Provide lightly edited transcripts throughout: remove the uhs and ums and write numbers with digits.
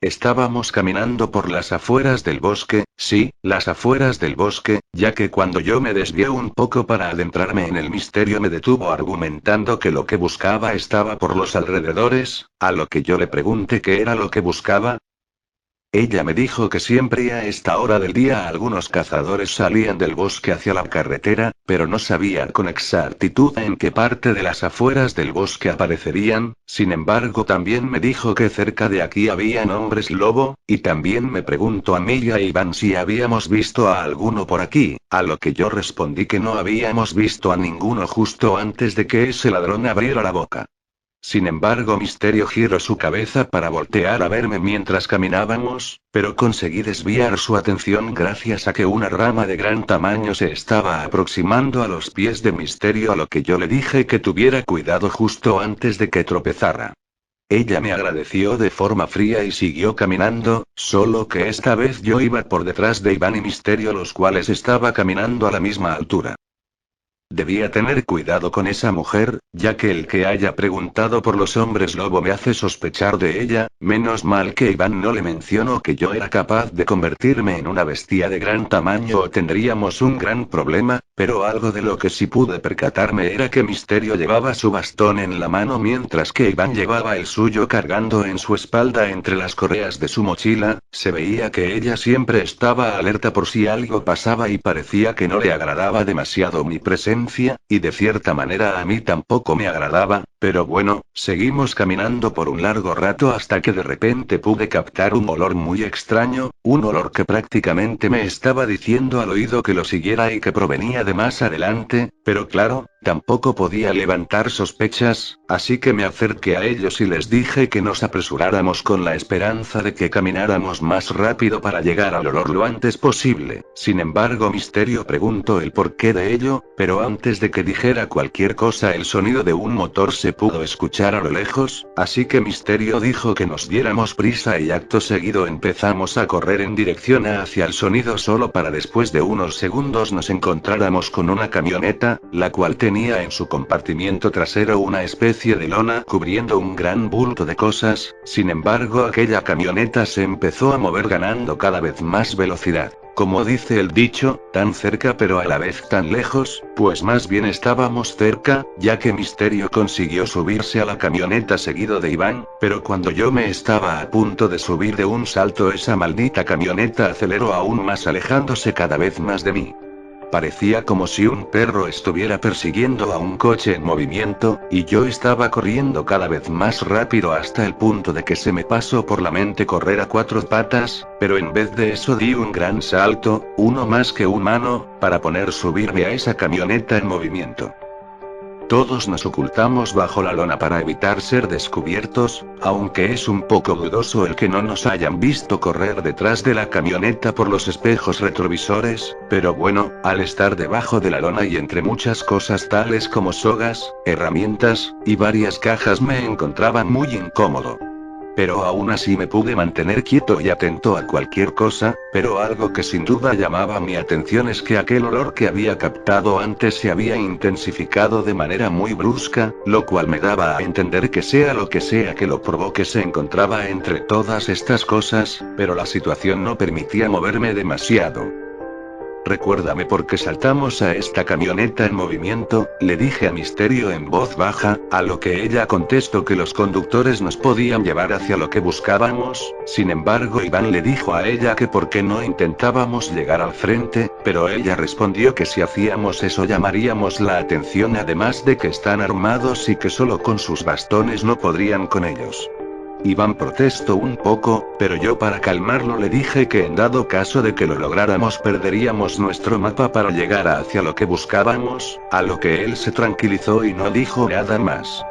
Estábamos caminando por las afueras del bosque, sí, las afueras del bosque, ya que cuando yo me desvié un poco para adentrarme en el misterio me detuvo argumentando que lo que buscaba estaba por los alrededores, a lo que yo le pregunté qué era lo que buscaba. Ella me dijo que siempre a esta hora del día algunos cazadores salían del bosque hacia la carretera, pero no sabía con exactitud en qué parte de las afueras del bosque aparecerían. Sin embargo, también me dijo que cerca de aquí habían hombres lobo, y también me preguntó a mí y a Iván si habíamos visto a alguno por aquí, a lo que yo respondí que no habíamos visto a ninguno justo antes de que ese ladrón abriera la boca. Sin embargo, Misterio giró su cabeza para voltear a verme mientras caminábamos, pero conseguí desviar su atención gracias a que una rama de gran tamaño se estaba aproximando a los pies de Misterio, a lo que yo le dije que tuviera cuidado justo antes de que tropezara. Ella me agradeció de forma fría y siguió caminando, solo que esta vez yo iba por detrás de Iván y Misterio, los cuales estaba caminando a la misma altura. Debía tener cuidado con esa mujer, ya que el que haya preguntado por los hombres lobo me hace sospechar de ella. Menos mal que Iván no le mencionó que yo era capaz de convertirme en una bestia de gran tamaño o tendríamos un gran problema, pero algo de lo que sí pude percatarme era que Misterio llevaba su bastón en la mano mientras que Iván llevaba el suyo cargando en su espalda entre las correas de su mochila. Se veía que ella siempre estaba alerta por si algo pasaba y parecía que no le agradaba demasiado mi presencia, y de cierta manera a mí tampoco me agradaba, pero bueno, seguimos caminando por un largo rato hasta que de repente pude captar un olor muy extraño, un olor que prácticamente me estaba diciendo al oído que lo siguiera y que provenía de más adelante, pero claro, tampoco podía levantar sospechas, así que me acerqué a ellos y les dije que nos apresuráramos con la esperanza de que camináramos más rápido para llegar al olor lo antes posible. Sin embargo, Misterio preguntó el porqué de ello, pero antes de que dijera cualquier cosa el sonido de un motor se pudo escuchar a lo lejos, así que Misterio dijo que nos diéramos prisa y acto seguido empezamos a correr en dirección hacia el sonido solo para después de unos segundos nos encontráramos con una camioneta, la cual tenía en su compartimiento trasero una especie de lona cubriendo un gran bulto de cosas. Sin embargo, aquella camioneta se empezó a mover ganando cada vez más velocidad. Como dice el dicho, tan cerca pero a la vez tan lejos, pues más bien estábamos cerca, ya que Misterio consiguió subirse a la camioneta seguido de Iván, pero cuando yo me estaba a punto de subir de un salto esa maldita camioneta aceleró aún más alejándose cada vez más de mí. Parecía como si un perro estuviera persiguiendo a un coche en movimiento, y yo estaba corriendo cada vez más rápido hasta el punto de que se me pasó por la mente correr a cuatro patas, pero en vez de eso di un gran salto, uno más que humano, para poder subirme a esa camioneta en movimiento. Todos nos ocultamos bajo la lona para evitar ser descubiertos, aunque es un poco dudoso el que no nos hayan visto correr detrás de la camioneta por los espejos retrovisores, pero bueno, al estar debajo de la lona y entre muchas cosas tales como sogas, herramientas, y varias cajas me encontraba muy incómodo. Pero aún así me pude mantener quieto y atento a cualquier cosa, pero algo que sin duda llamaba mi atención es que aquel olor que había captado antes se había intensificado de manera muy brusca, lo cual me daba a entender que sea lo que sea que lo provoque se encontraba entre todas estas cosas, pero la situación no permitía moverme demasiado. Recuérdame por qué saltamos a esta camioneta en movimiento, le dije a Misterio en voz baja, a lo que ella contestó que los conductores nos podían llevar hacia lo que buscábamos. Sin embargo, Iván le dijo a ella que por qué no intentábamos llegar al frente, pero ella respondió que si hacíamos eso llamaríamos la atención, además de que están armados y que solo con sus bastones no podrían con ellos. Iván protestó un poco, pero yo para calmarlo le dije que en dado caso de que lo lográramos perderíamos nuestro mapa para llegar hacia lo que buscábamos, a lo que él se tranquilizó y no dijo nada más.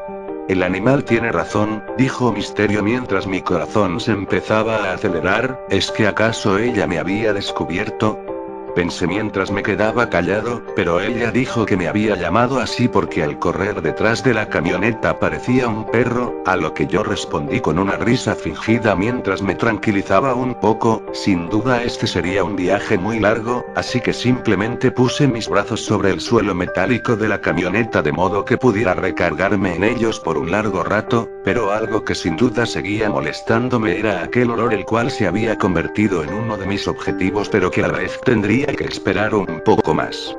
El animal tiene razón, dijo Misterio mientras mi corazón se empezaba a acelerar. ¿Es que acaso ella me había descubierto? Pensé mientras me quedaba callado, pero ella dijo que me había llamado así porque al correr detrás de la camioneta parecía un perro, a lo que yo respondí con una risa fingida mientras me tranquilizaba un poco. Sin duda este sería un viaje muy largo, así que simplemente puse mis brazos sobre el suelo metálico de la camioneta de modo que pudiera recargarme en ellos por un largo rato, pero algo que sin duda seguía molestándome era aquel olor el cual se había convertido en uno de mis objetivos pero que a la vez tendría que esperar un poco más.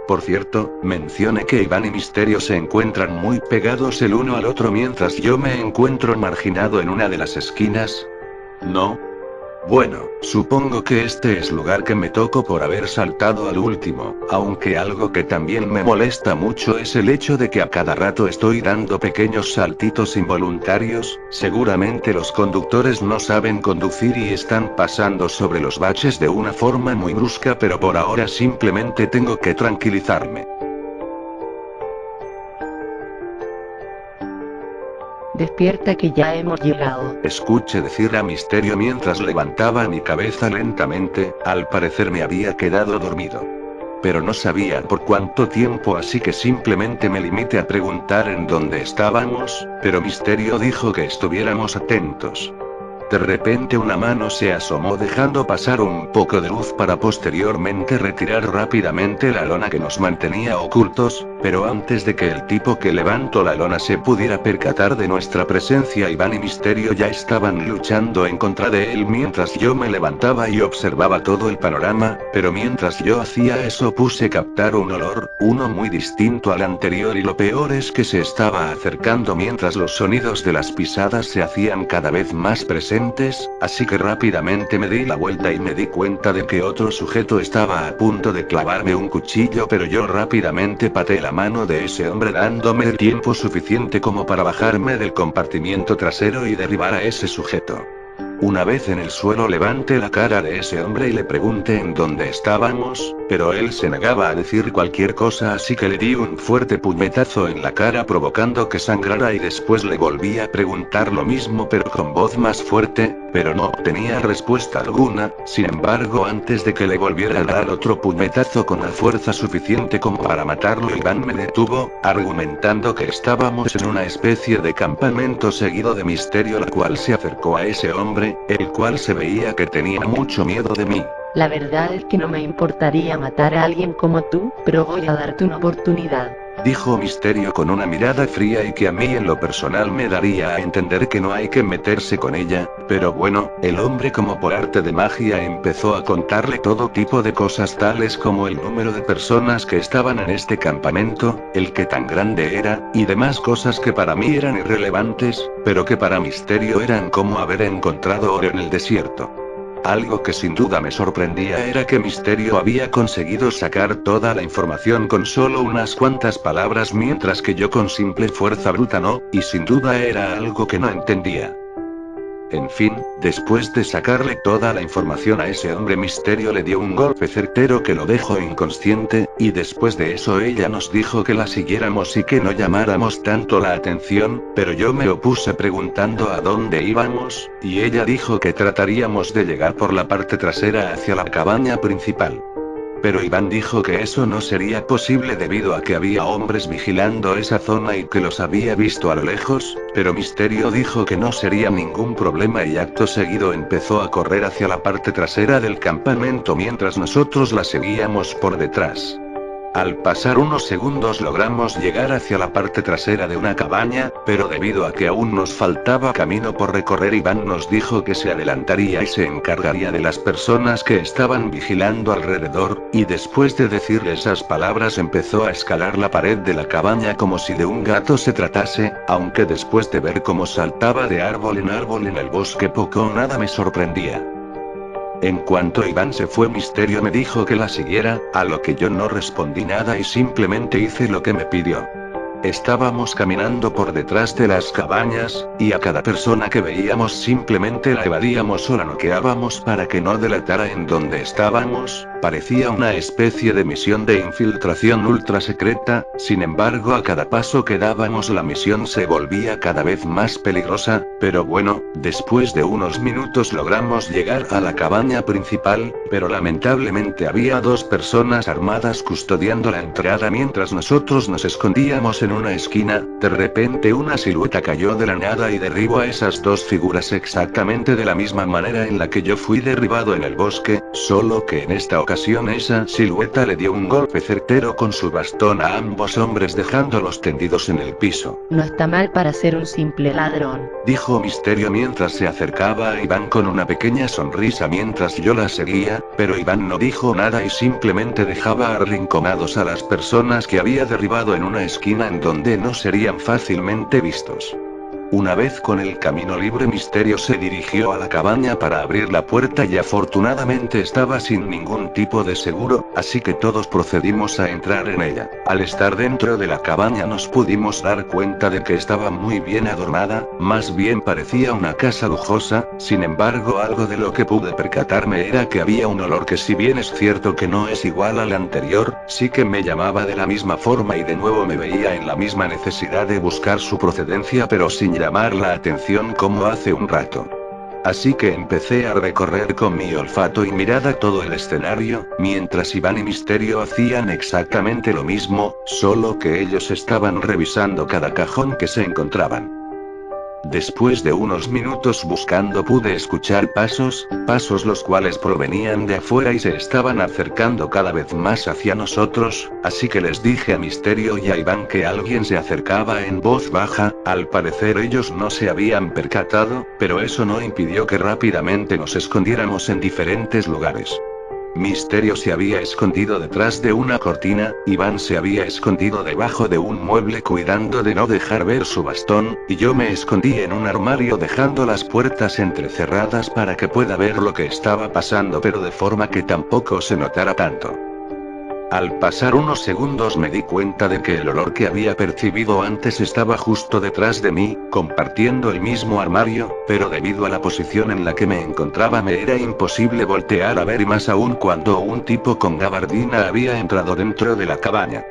Por cierto, mencioné que Iván y Misterio se encuentran muy pegados el uno al otro mientras yo me encuentro marginado en una de las esquinas. ¿No? Bueno, supongo que este es lugar que me tocó por haber saltado al último, aunque algo que también me molesta mucho es el hecho de que a cada rato estoy dando pequeños saltitos involuntarios. Seguramente los conductores no saben conducir y están pasando sobre los baches de una forma muy brusca, pero por ahora simplemente tengo que tranquilizarme. Despierta que ya hemos llegado. Escuché decir a Misterio mientras levantaba mi cabeza lentamente. Al parecer me había quedado dormido. Pero no sabía por cuánto tiempo, así que simplemente me limité a preguntar en dónde estábamos, pero Misterio dijo que estuviéramos atentos. De repente una mano se asomó dejando pasar un poco de luz para posteriormente retirar rápidamente la lona que nos mantenía ocultos, pero antes de que el tipo que levantó la lona se pudiera percatar de nuestra presencia, Iván y Misterio ya estaban luchando en contra de él mientras yo me levantaba y observaba todo el panorama, pero mientras yo hacía eso puse captar un olor, uno muy distinto al anterior, y lo peor es que se estaba acercando mientras los sonidos de las pisadas se hacían cada vez más presentes. Así que rápidamente me di la vuelta y me di cuenta de que otro sujeto estaba a punto de clavarme un cuchillo, pero yo rápidamente pateé la mano de ese hombre dándome el tiempo suficiente como para bajarme del compartimiento trasero y derribar a ese sujeto. Una vez en el suelo levanté la cara de ese hombre y le pregunté en dónde estábamos, pero él se negaba a decir cualquier cosa, así que le di un fuerte puñetazo en la cara provocando que sangrara y después le volví a preguntar lo mismo pero con voz más fuerte, pero no obtenía respuesta alguna. Sin embargo, antes de que le volviera a dar otro puñetazo con la fuerza suficiente como para matarlo, Iván me detuvo, argumentando que estábamos en una especie de campamento seguido de Misterio, la cual se acercó a ese hombre, el cual se veía que tenía mucho miedo de mí. La verdad es que no me importaría matar a alguien como tú, pero voy a darte una oportunidad. Dijo Misterio con una mirada fría y que a mí en lo personal me daría a entender que no hay que meterse con ella, pero bueno, el hombre como por arte de magia empezó a contarle todo tipo de cosas tales como el número de personas que estaban en este campamento, el que tan grande era, y demás cosas que para mí eran irrelevantes, pero que para Misterio eran como haber encontrado oro en el desierto. Algo que sin duda me sorprendía era que Misterio había conseguido sacar toda la información con solo unas cuantas palabras, mientras que yo con simple fuerza bruta no, y sin duda era algo que no entendía. En fin, después de sacarle toda la información a ese hombre, Misterio le dio un golpe certero que lo dejó inconsciente, y después de eso ella nos dijo que la siguiéramos y que no llamáramos tanto la atención, pero yo me opuse preguntando a dónde íbamos, y ella dijo que trataríamos de llegar por la parte trasera hacia la cabaña principal. Pero Iván dijo que eso no sería posible debido a que había hombres vigilando esa zona y que los había visto a lo lejos, pero Misterio dijo que no sería ningún problema y acto seguido empezó a correr hacia la parte trasera del campamento mientras nosotros la seguíamos por detrás. Al pasar unos segundos logramos llegar hacia la parte trasera de una cabaña, pero debido a que aún nos faltaba camino por recorrer, Iván nos dijo que se adelantaría y se encargaría de las personas que estaban vigilando alrededor, y después de decirle esas palabras empezó a escalar la pared de la cabaña como si de un gato se tratase, aunque después de ver cómo saltaba de árbol en el bosque poco o nada me sorprendía. En cuanto Iván se fue, Misterio me dijo que la siguiera, a lo que yo no respondí nada y simplemente hice lo que me pidió. Estábamos caminando por detrás de las cabañas, y a cada persona que veíamos simplemente la evadíamos o la noqueábamos para que no delatara en dónde estábamos, Parecía una especie de misión de infiltración ultra secreta, sin embargo a cada paso que dábamos la misión se volvía cada vez más peligrosa, pero bueno, después de unos minutos logramos llegar a la cabaña principal, pero lamentablemente había 2 personas armadas custodiando la entrada mientras nosotros nos escondíamos en una esquina. De repente una silueta cayó de la nada y derribó a esas 2 figuras exactamente de la misma manera en la que yo fui derribado en el bosque, solo que en esta ocasión esa silueta le dio un golpe certero con su bastón a ambos hombres dejándolos tendidos en el piso. No está mal para ser un simple ladrón, dijo Misterio mientras se acercaba a Iván con una pequeña sonrisa mientras yo la seguía, pero Iván no dijo nada y simplemente dejaba arrinconados a las personas que había derribado en una esquina en donde no serían fácilmente vistos. Una vez con el camino libre, Misterio se dirigió a la cabaña para abrir la puerta y afortunadamente estaba sin ningún tipo de seguro, así que todos procedimos a entrar en ella. Al estar dentro de la cabaña nos pudimos dar cuenta de que estaba muy bien adornada, más bien parecía una casa lujosa. Sin embargo, algo de lo que pude percatarme era que había un olor que, si bien es cierto que no es igual al anterior, sí que me llamaba de la misma forma y de nuevo me veía en la misma necesidad de buscar su procedencia, pero sin llamar la atención como hace un rato. Así que empecé a recorrer con mi olfato y mirada todo el escenario, mientras Iván y Misterio hacían exactamente lo mismo, solo que ellos estaban revisando cada cajón que se encontraban. Después de unos minutos buscando pude escuchar pasos los cuales provenían de afuera y se estaban acercando cada vez más hacia nosotros, así que les dije a Misterio y a Iván que alguien se acercaba en voz baja. Al parecer ellos no se habían percatado, pero eso no impidió que rápidamente nos escondiéramos en diferentes lugares. Misterio se había escondido detrás de una cortina, Iván se había escondido debajo de un mueble cuidando de no dejar ver su bastón, y yo me escondí en un armario dejando las puertas entrecerradas para que pueda ver lo que estaba pasando, pero de forma que tampoco se notara tanto. Al pasar unos segundos me di cuenta de que el olor que había percibido antes estaba justo detrás de mí, compartiendo el mismo armario, pero debido a la posición en la que me encontraba me era imposible voltear a ver, y más aún cuando un tipo con gabardina había entrado dentro de la cabaña.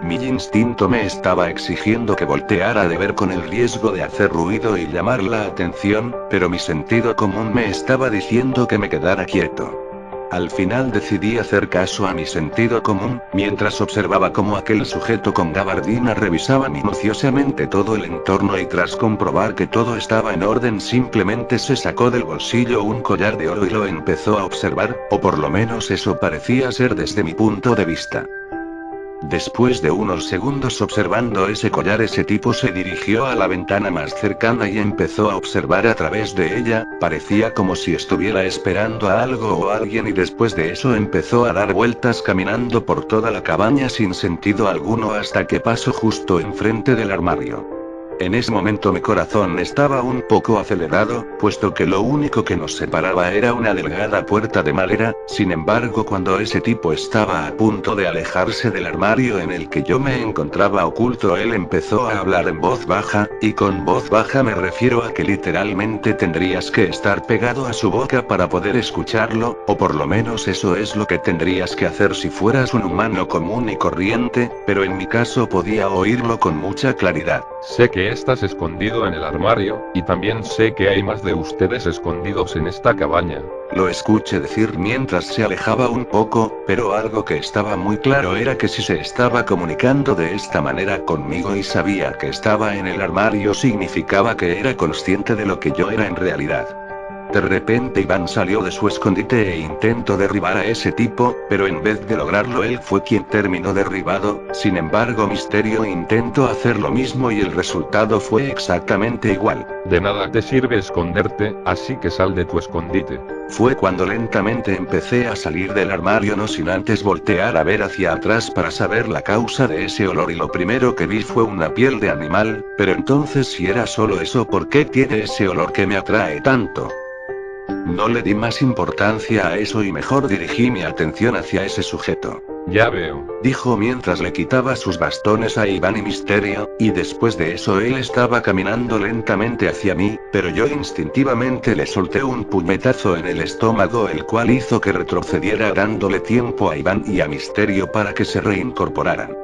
Mi instinto me estaba exigiendo que volteara de ver con el riesgo de hacer ruido y llamar la atención, pero mi sentido común me estaba diciendo que me quedara quieto. Al final decidí hacer caso a mi sentido común, mientras observaba cómo aquel sujeto con gabardina revisaba minuciosamente todo el entorno y tras comprobar que todo estaba en orden simplemente se sacó del bolsillo un collar de oro y lo empezó a observar, o por lo menos eso parecía ser desde mi punto de vista. Después de unos segundos observando ese collar, ese tipo se dirigió a la ventana más cercana y empezó a observar a través de ella, parecía como si estuviera esperando a algo o a alguien, y después de eso empezó a dar vueltas caminando por toda la cabaña sin sentido alguno hasta que pasó justo enfrente del armario. En ese momento mi corazón estaba un poco acelerado, puesto que lo único que nos separaba era una delgada puerta de madera. Sin embargo, cuando ese tipo estaba a punto de alejarse del armario en el que yo me encontraba oculto, él empezó a hablar en voz baja, y con voz baja me refiero a que literalmente tendrías que estar pegado a su boca para poder escucharlo, o por lo menos eso es lo que tendrías que hacer si fueras un humano común y corriente, pero en mi caso podía oírlo con mucha claridad. Sé que estás escondido en el armario, y también sé que hay más de ustedes escondidos en esta cabaña. Lo escuché decir mientras se alejaba un poco, pero algo que estaba muy claro era que si se estaba comunicando de esta manera conmigo y sabía que estaba en el armario, significaba que era consciente de lo que yo era en realidad. De repente Iván salió de su escondite e intentó derribar a ese tipo, pero en vez de lograrlo él fue quien terminó derribado. Sin embargo, Misterio intentó hacer lo mismo y el resultado fue exactamente igual. De nada te sirve esconderte, así que sal de tu escondite. Fue cuando lentamente empecé a salir del armario, no sin antes voltear a ver hacia atrás para saber la causa de ese olor, y lo primero que vi fue una piel de animal, pero entonces si era solo eso, ¿por qué tiene ese olor que me atrae tanto? No le di más importancia a eso y mejor dirigí mi atención hacia ese sujeto. Ya veo. Dijo mientras le quitaba sus bastones a Iván y Misterio, y después de eso él estaba caminando lentamente hacia mí, pero yo instintivamente le solté un puñetazo en el estómago el cual hizo que retrocediera dándole tiempo a Iván y a Misterio para que se reincorporaran.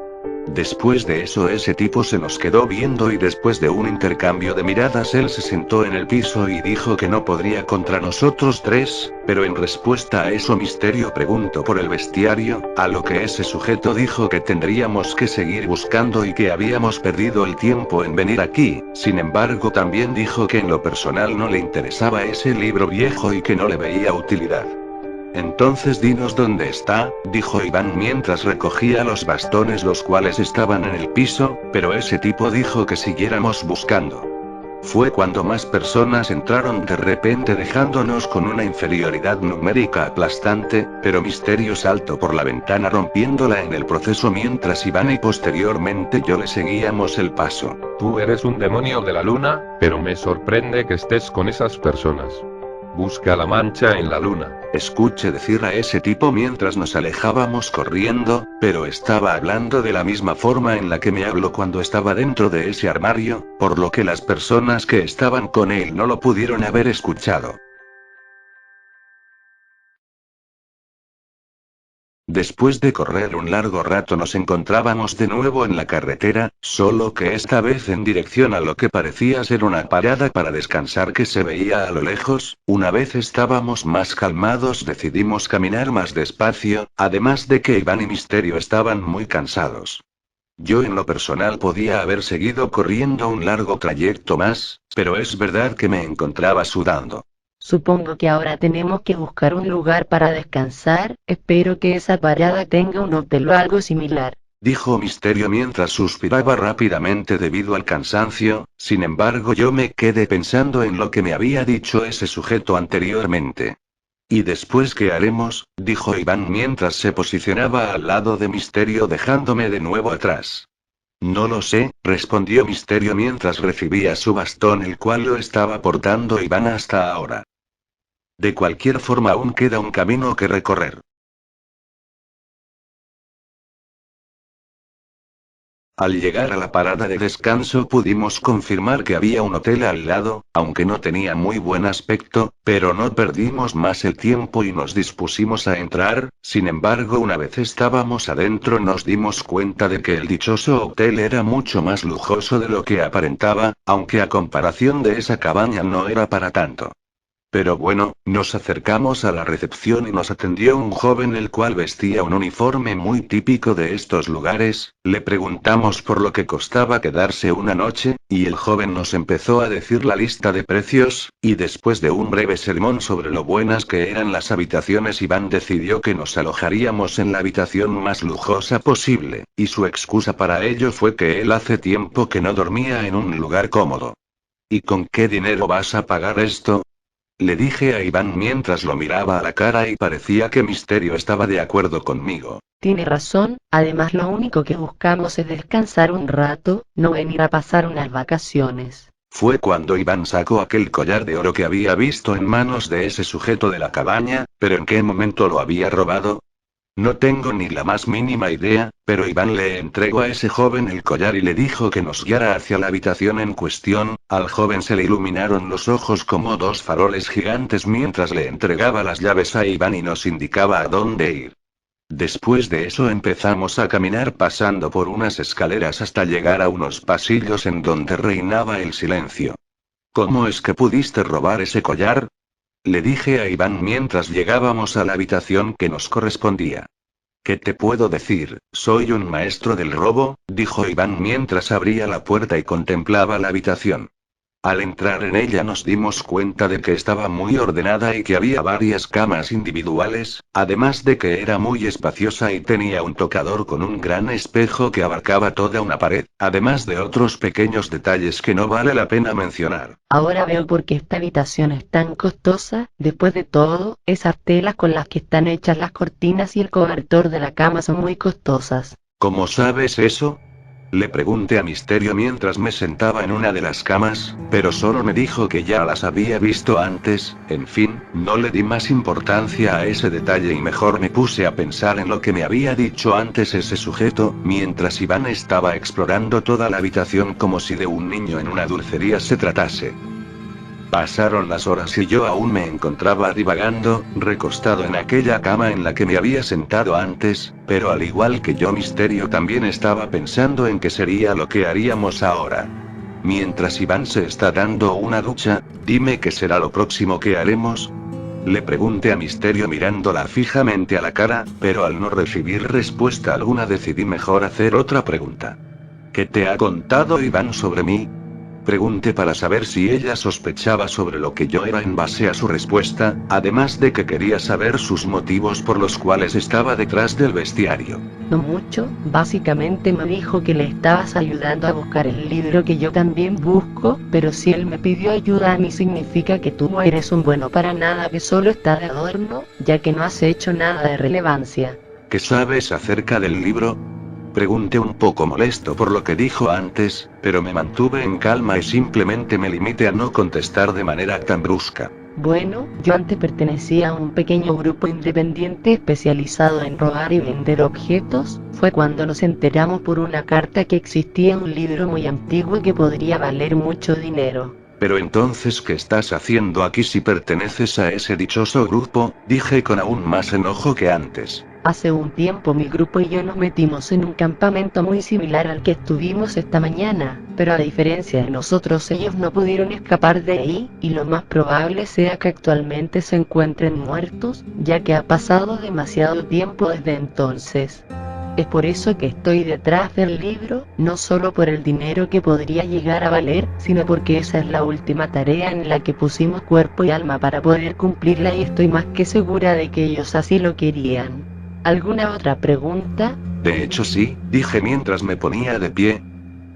Después de eso ese tipo se nos quedó viendo y después de un intercambio de miradas él se sentó en el piso y dijo que no podría contra nosotros tres, pero en respuesta a eso Misterio preguntó por el bestiario, a lo que ese sujeto dijo que tendríamos que seguir buscando y que habíamos perdido el tiempo en venir aquí, sin embargo también dijo que en lo personal no le interesaba ese libro viejo y que no le veía utilidad. Entonces dinos dónde está, dijo Iván mientras recogía los bastones los cuales estaban en el piso, pero ese tipo dijo que siguiéramos buscando. Fue cuando más personas entraron de repente dejándonos con una inferioridad numérica aplastante, pero Misterio saltó por la ventana rompiéndola en el proceso mientras Iván y posteriormente yo le seguíamos el paso. Tú eres un demonio de la luna, pero me sorprende que estés con esas personas. Busca la mancha en la luna. Escuché decir a ese tipo mientras nos alejábamos corriendo, pero estaba hablando de la misma forma en la que me habló cuando estaba dentro de ese armario, por lo que las personas que estaban con él no lo pudieron haber escuchado. Después de correr un largo rato nos encontrábamos de nuevo en la carretera, solo que esta vez en dirección a lo que parecía ser una parada para descansar que se veía a lo lejos. Una vez estábamos más calmados decidimos caminar más despacio, además de que Iván y Misterio estaban muy cansados. Yo en lo personal podía haber seguido corriendo un largo trayecto más, pero es verdad que me encontraba sudando. Supongo que ahora tenemos que buscar un lugar para descansar, espero que esa parada tenga un hotel o algo similar. Dijo Misterio mientras suspiraba rápidamente debido al cansancio, sin embargo yo me quedé pensando en lo que me había dicho ese sujeto anteriormente. ¿Y después qué haremos?, dijo Iván mientras se posicionaba al lado de Misterio dejándome de nuevo atrás. No lo sé, respondió Misterio mientras recibía su bastón el cual lo estaba portando Iván hasta ahora. De cualquier forma aún queda un camino que recorrer. Al llegar a la parada de descanso pudimos confirmar que había un hotel al lado, aunque no tenía muy buen aspecto, pero no perdimos más el tiempo y nos dispusimos a entrar. Sin embargo, una vez estábamos adentro nos dimos cuenta de que el dichoso hotel era mucho más lujoso de lo que aparentaba, aunque a comparación de esa cabaña no era para tanto. Pero bueno, nos acercamos a la recepción y nos atendió un joven el cual vestía un uniforme muy típico de estos lugares. Le preguntamos por lo que costaba quedarse una noche, y el joven nos empezó a decir la lista de precios, y después de un breve sermón sobre lo buenas que eran las habitaciones Iván decidió que nos alojaríamos en la habitación más lujosa posible, y su excusa para ello fue que él hace tiempo que no dormía en un lugar cómodo. ¿Y con qué dinero vas a pagar esto?, le dije a Iván mientras lo miraba a la cara y parecía que Misterio estaba de acuerdo conmigo. Tiene razón, además lo único que buscamos es descansar un rato, no venir a pasar unas vacaciones. Fue cuando Iván sacó aquel collar de oro que había visto en manos de ese sujeto de la cabaña, pero ¿en qué momento lo había robado? No tengo ni la más mínima idea, pero Iván le entregó a ese joven el collar y le dijo que nos guiara hacia la habitación en cuestión. Al joven se le iluminaron los ojos como dos faroles gigantes mientras le entregaba las llaves a Iván y nos indicaba a dónde ir. Después de eso empezamos a caminar pasando por unas escaleras hasta llegar a unos pasillos en donde reinaba el silencio. ¿Cómo es que pudiste robar ese collar?, le dije a Iván mientras llegábamos a la habitación que nos correspondía. ¿Qué te puedo decir? Soy un maestro del robo, dijo Iván mientras abría la puerta y contemplaba la habitación. Al entrar en ella nos dimos cuenta de que estaba muy ordenada y que había varias camas individuales, además de que era muy espaciosa y tenía un tocador con un gran espejo que abarcaba toda una pared, además de otros pequeños detalles que no vale la pena mencionar. Ahora veo por qué esta habitación es tan costosa. Después de todo, esas telas con las que están hechas las cortinas y el cobertor de la cama son muy costosas. ¿Cómo sabes eso? Le pregunté a Misterio mientras me sentaba en una de las camas, pero solo me dijo que ya las había visto antes. En fin, no le di más importancia a ese detalle y mejor me puse a pensar en lo que me había dicho antes ese sujeto, mientras Iván estaba explorando toda la habitación como si de un niño en una dulcería se tratase. Pasaron las horas y yo aún me encontraba divagando, recostado en aquella cama en la que me había sentado antes, pero al igual que yo Misterio también estaba pensando en qué sería lo que haríamos ahora. Mientras Iván se está dando una ducha, dime qué será lo próximo que haremos. Le pregunté a Misterio mirándola fijamente a la cara, pero al no recibir respuesta alguna decidí mejor hacer otra pregunta. ¿Qué te ha contado Iván sobre mí? Pregunté para saber si ella sospechaba sobre lo que yo era en base a su respuesta, además de que quería saber sus motivos por los cuales estaba detrás del bestiario. No mucho, básicamente me dijo que le estabas ayudando a buscar el libro que yo también busco, pero si él me pidió ayuda a mí significa que tú no eres un bueno para nada, que solo está de adorno, ya que no has hecho nada de relevancia. ¿Qué sabes acerca del libro? Pregunté un poco molesto por lo que dijo antes, pero me mantuve en calma y simplemente me limité a no contestar de manera tan brusca. Bueno, yo antes pertenecía a un pequeño grupo independiente especializado en robar y vender objetos. Fue cuando nos enteramos por una carta que existía un libro muy antiguo que podría valer mucho dinero. Pero entonces, ¿qué estás haciendo aquí si perteneces a ese dichoso grupo? Dije con aún más enojo que antes. Hace un tiempo mi grupo y yo nos metimos en un campamento muy similar al que estuvimos esta mañana, pero a diferencia de nosotros ellos no pudieron escapar de ahí, y lo más probable sea que actualmente se encuentren muertos, ya que ha pasado demasiado tiempo desde entonces. Es por eso que estoy detrás del libro, no solo por el dinero que podría llegar a valer, sino porque esa es la última tarea en la que pusimos cuerpo y alma para poder cumplirla y estoy más que segura de que ellos así lo querían. ¿Alguna otra pregunta? De hecho sí, dije mientras me ponía de pie.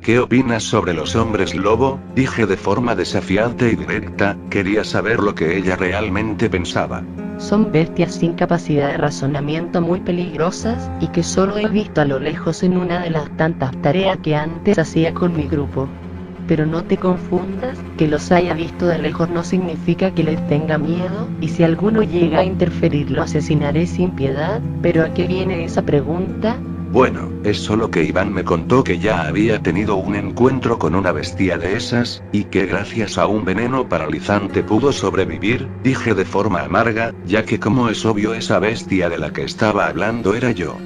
¿Qué opinas sobre los hombres lobo? Dije de forma desafiante y directa, quería saber lo que ella realmente pensaba. Son bestias sin capacidad de razonamiento muy peligrosas, y que solo he visto a lo lejos en una de las tantas tareas que antes hacía con mi grupo. Pero no te confundas, que los haya visto de lejos no significa que les tenga miedo, y si alguno llega a interferir lo asesinaré sin piedad. ¿Pero a qué viene esa pregunta? Bueno, es solo que Iván me contó que ya había tenido un encuentro con una bestia de esas, y que gracias a un veneno paralizante pudo sobrevivir, dije de forma amarga, ya que como es obvio esa bestia de la que estaba hablando era yo.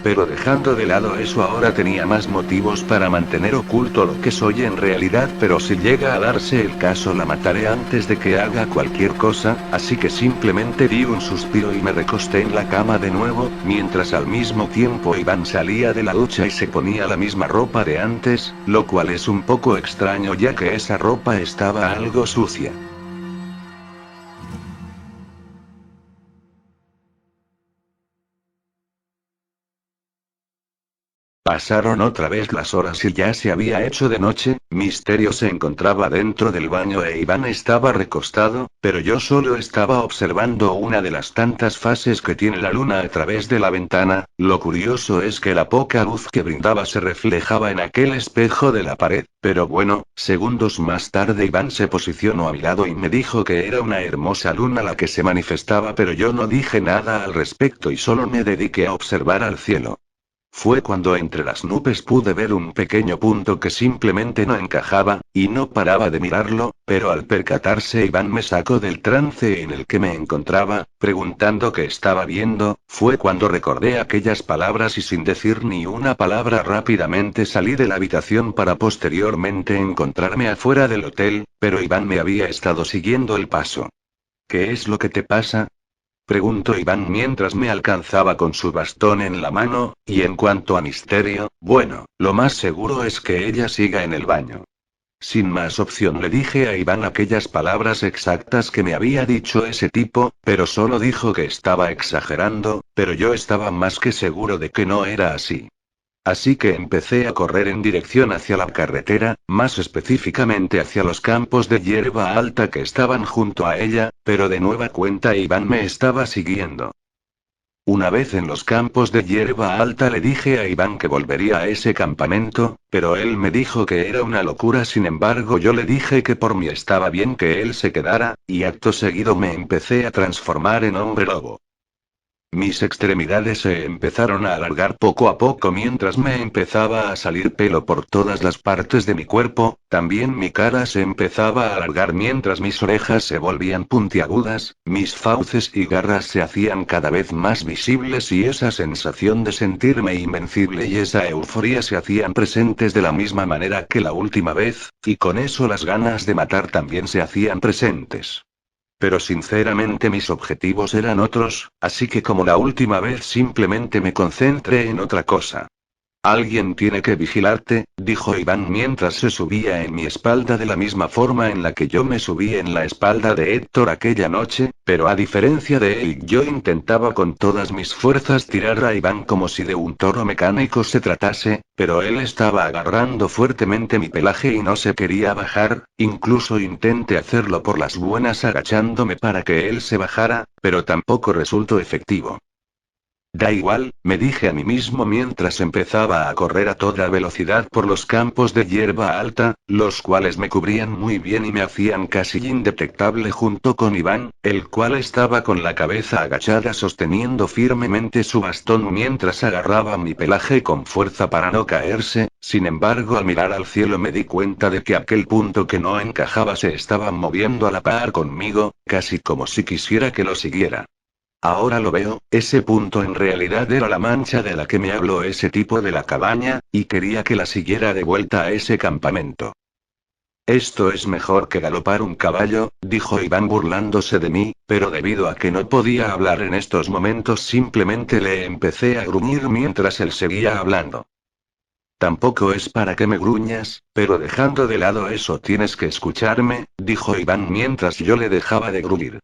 Pero dejando de lado eso ahora tenía más motivos para mantener oculto lo que soy en realidad, pero si llega a darse el caso la mataré antes de que haga cualquier cosa, así que simplemente di un suspiro y me recosté en la cama de nuevo, mientras al mismo tiempo Iván salía de la ducha y se ponía la misma ropa de antes, lo cual es un poco extraño ya que esa ropa estaba algo sucia. Pasaron otra vez las horas y ya se había hecho de noche. Misterio se encontraba dentro del baño e Iván estaba recostado, pero yo solo estaba observando una de las tantas fases que tiene la luna a través de la ventana. Lo curioso es que la poca luz que brindaba se reflejaba en aquel espejo de la pared, pero bueno, segundos más tarde Iván se posicionó a mi lado y me dijo que era una hermosa luna la que se manifestaba, pero yo no dije nada al respecto y solo me dediqué a observar al cielo. Fue cuando entre las nubes pude ver un pequeño punto que simplemente no encajaba, y no paraba de mirarlo, pero al percatarse Iván me sacó del trance en el que me encontraba, preguntando qué estaba viendo. Fue cuando recordé aquellas palabras y sin decir ni una palabra rápidamente salí de la habitación para posteriormente encontrarme afuera del hotel, pero Iván me había estado siguiendo el paso. ¿Qué es lo que te pasa?, preguntó Iván mientras me alcanzaba con su bastón en la mano, y en cuanto a Misterio, bueno, lo más seguro es que ella siga en el baño. Sin más opción le dije a Iván aquellas palabras exactas que me había dicho ese tipo, pero solo dijo que estaba exagerando, pero yo estaba más que seguro de que no era así. Así que empecé a correr en dirección hacia la carretera, más específicamente hacia los campos de hierba alta que estaban junto a ella, pero de nueva cuenta Iván me estaba siguiendo. Una vez en los campos de hierba alta le dije a Iván que volvería a ese campamento, pero él me dijo que era una locura. Sin embargo, yo le dije que por mí estaba bien que él se quedara, y acto seguido me empecé a transformar en hombre lobo. Mis extremidades se empezaron a alargar poco a poco mientras me empezaba a salir pelo por todas las partes de mi cuerpo, también mi cara se empezaba a alargar mientras mis orejas se volvían puntiagudas, mis fauces y garras se hacían cada vez más visibles y esa sensación de sentirme invencible y esa euforia se hacían presentes de la misma manera que la última vez, y con eso las ganas de matar también se hacían presentes. Pero sinceramente mis objetivos eran otros, así que como la última vez simplemente me concentré en otra cosa. Alguien tiene que vigilarte, dijo Iván mientras se subía en mi espalda de la misma forma en la que yo me subí en la espalda de Héctor aquella noche, pero a diferencia de él yo intentaba con todas mis fuerzas tirar a Iván como si de un toro mecánico se tratase, pero él estaba agarrando fuertemente mi pelaje y no se quería bajar, incluso intenté hacerlo por las buenas agachándome para que él se bajara, pero tampoco resultó efectivo. Da igual, me dije a mí mismo mientras empezaba a correr a toda velocidad por los campos de hierba alta, los cuales me cubrían muy bien y me hacían casi indetectable junto con Iván, el cual estaba con la cabeza agachada sosteniendo firmemente su bastón mientras agarraba mi pelaje con fuerza para no caerse. Sin embargo, al mirar al cielo me di cuenta de que aquel punto que no encajaba se estaba moviendo a la par conmigo, casi como si quisiera que lo siguiera. Ahora lo veo, ese punto en realidad era la mancha de la que me habló ese tipo de la cabaña, y quería que la siguiera de vuelta a ese campamento. Esto es mejor que galopar un caballo, dijo Iván burlándose de mí, pero debido a que no podía hablar en estos momentos simplemente le empecé a gruñir mientras él seguía hablando. Tampoco es para que me gruñas, pero dejando de lado eso tienes que escucharme, dijo Iván mientras yo le dejaba de gruñir.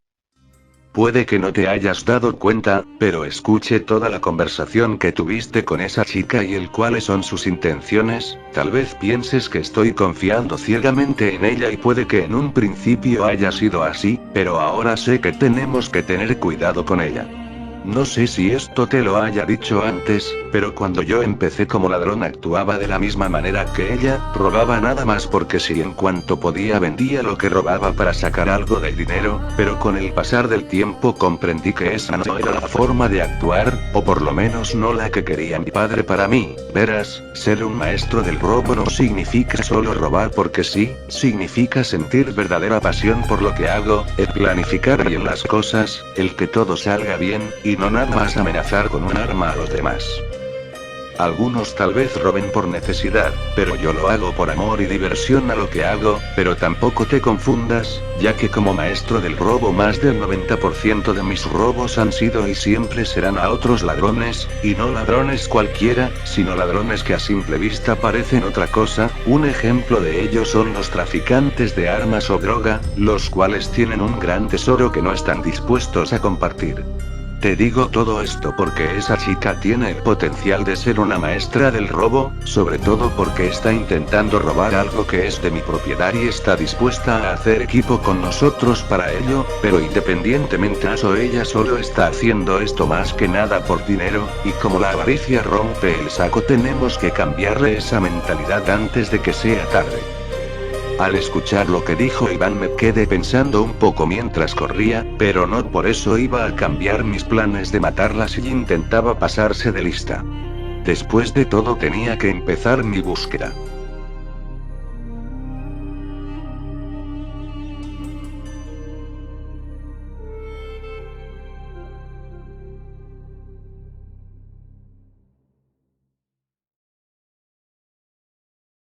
Puede que no te hayas dado cuenta, pero escuché toda la conversación que tuviste con esa chica y cuáles son sus intenciones. Tal vez pienses que estoy confiando ciegamente en ella y puede que en un principio haya sido así, pero ahora sé que tenemos que tener cuidado con ella. No sé si esto te lo haya dicho antes, pero cuando yo empecé como ladrón actuaba de la misma manera que ella, robaba nada más porque sí, en cuanto podía vendía lo que robaba para sacar algo de dinero, pero con el pasar del tiempo comprendí que esa no era la forma de actuar, o por lo menos no la que quería mi padre para mí. Verás, ser un maestro del robo no significa solo robar porque sí, significa sentir verdadera pasión por lo que hago, el planificar bien las cosas, el que todo salga bien, y no nada más amenazar con un arma a los demás. Algunos tal vez roben por necesidad, pero yo lo hago por amor y diversión a lo que hago, pero tampoco te confundas, ya que como maestro del robo más del 90% de mis robos han sido y siempre serán a otros ladrones, y no ladrones cualquiera, sino ladrones que a simple vista parecen otra cosa. Un ejemplo de ello son los traficantes de armas o droga, los cuales tienen un gran tesoro que no están dispuestos a compartir. Te digo todo esto porque esa chica tiene el potencial de ser una maestra del robo, sobre todo porque está intentando robar algo que es de mi propiedad y está dispuesta a hacer equipo con nosotros para ello, pero independientemente de eso ella solo está haciendo esto más que nada por dinero, y como la avaricia rompe el saco tenemos que cambiarle esa mentalidad antes de que sea tarde. Al escuchar lo que dijo Iván me quedé pensando un poco mientras corría, pero no por eso iba a cambiar mis planes de matarla si intentaba pasarse de lista. Después de todo tenía que empezar mi búsqueda.